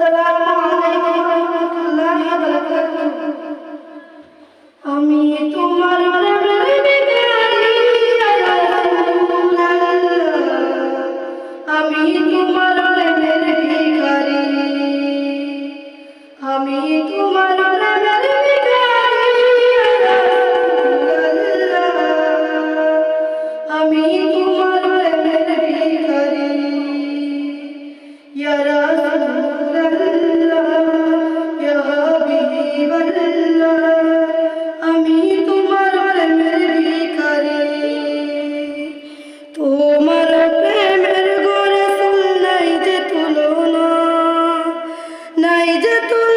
আসসালামু আলাইকুম ওয়া রাহমাতুল্লাহি ওয়া বারাকাতুহু। আমি তোমার প্রেমের ভিখারি ইয়া রাসূলুল্লাহ, আমি তোমার প্রেমের ভিখারি, আমি তোমার প্রেমের ভিখারি ইয়া রাসূলুল্লাহ, আমি তোমার প্রেমের ভিখারি ইয়া রাসূলুল্লাহ, ইয়া হাবিবাল্লাহ, আমি তোমার প্রেমের ভিখারি। তোমার প্রেমের গো রাসূল নাই যে তুলনা, নাই যে তুলনা।